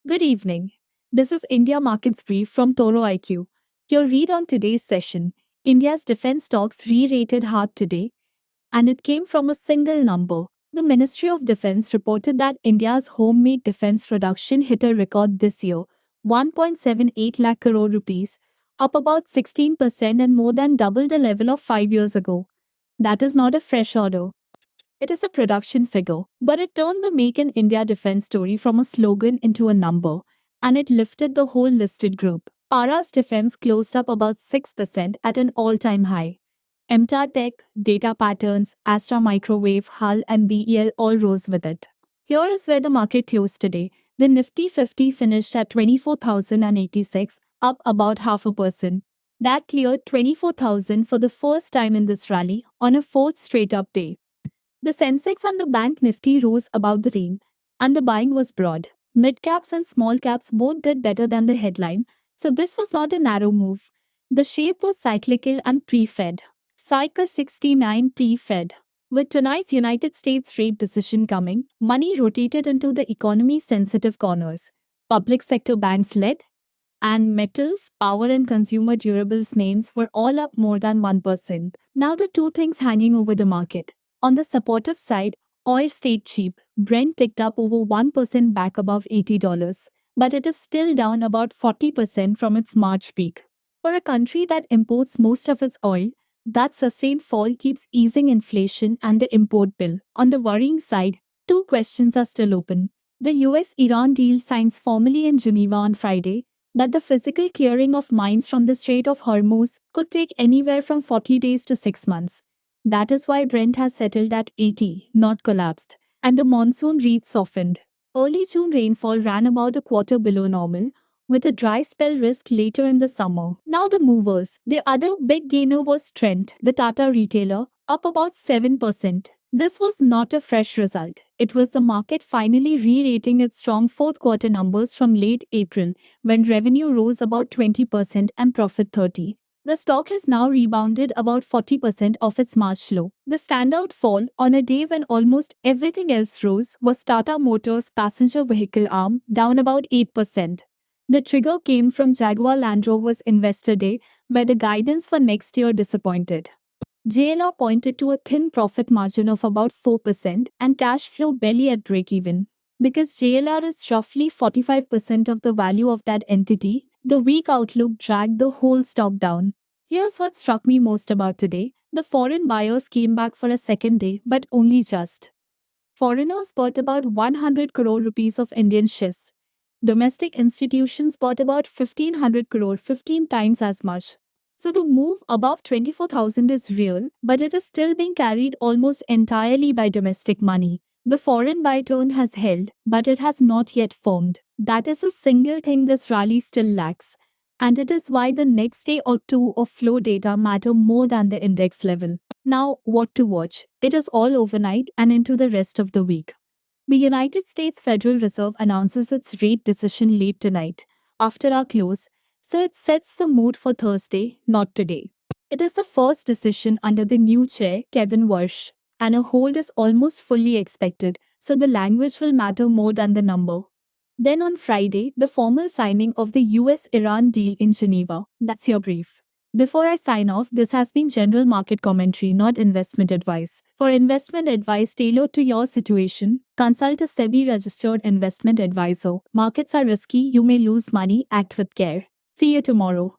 Good evening. This is India Markets Brief from Toro IQ. Your read on today's session. India's defense stocks re-rated hard today, and it came from a single number. The Ministry of Defense reported that India's homemade defense production hit a record this year, 1.78 lakh crore rupees, up about 16% and more than double the level of 5 years ago. That is not a fresh order. It is a production figure, but it turned the Make in India defense story from a slogan into a number, and it lifted the whole listed group. Para's defense closed up about 6% at an all-time high. MTAR Tech, Data Patterns, Astra Microwave, Hull and BEL all rose with it. Here is where the market closed today. The Nifty 50 finished at 24,086, up about 0.5%. That cleared 24,000 for the first time in this rally on a fourth straight-up day. The Sensex and the Bank Nifty rose above the theme, and the buying was broad. Mid-caps and small caps both did better than the headline, so this was not a narrow move. The shape was cyclical and pre-Fed. Cycle 69 pre-Fed. With tonight's United States rate decision coming, money rotated into the economy-sensitive corners. Public sector banks led, and metals, power and consumer durables names were all up more than 1%. Now the two things hanging over the market. On the supportive side, oil stayed cheap. Brent ticked up over 1% back above $80, but it is still down about 40% from its March peak. For a country that imports most of its oil, that sustained fall keeps easing inflation and the import bill. On the worrying side, two questions are still open. The US-Iran deal signs formally in Geneva on Friday, but the physical clearing of mines from the Strait of Hormuz could take anywhere from 40 days to 6 months. That is why Brent has settled at 80, not collapsed, and the monsoon read softened. Early June rainfall ran about a quarter below normal, with a dry spell risk later in the summer. Now the movers. The other big gainer was Trent, the Tata retailer, up about 7%. This was not a fresh result. It was the market finally re-rating its strong fourth quarter numbers from late April, when revenue rose about 20% and profit 30%. The stock has now rebounded about 40% of its March low. The standout fall, on a day when almost everything else rose, was Tata Motors' passenger vehicle arm, down about 8%. The trigger came from Jaguar Land Rover's Investor Day, where the guidance for next year disappointed. JLR pointed to a thin profit margin of about 4% and cash flow barely at break-even. Because JLR is roughly 45% of the value of that entity, the weak outlook dragged the whole stock down. Here's what struck me most about today. The foreign buyers came back for a second day, but only just. Foreigners bought about 100 crore rupees of Indian shares. Domestic institutions bought about 1500 crore, 15 times as much. So the move above 24,000 is real, but it is still being carried almost entirely by domestic money. The foreign buy tone has held, but it has not yet formed. That is a single thing this rally still lacks. And it is why the next day or two of flow data matter more than the index level. Now, what to watch? It is all overnight and into the rest of the week. The United States Federal Reserve announces its rate decision late tonight, after our close, so it sets the mood for Thursday, not today. It is the first decision under the new chair, Kevin Warsh, and a hold is almost fully expected, so the language will matter more than the number. Then on Friday, the formal signing of the US-Iran deal in Geneva. That's your brief. Before I sign off, this has been general market commentary, not investment advice. For investment advice tailored to your situation, consult a SEBI-registered investment advisor. Markets are risky, you may lose money, act with care. See you tomorrow.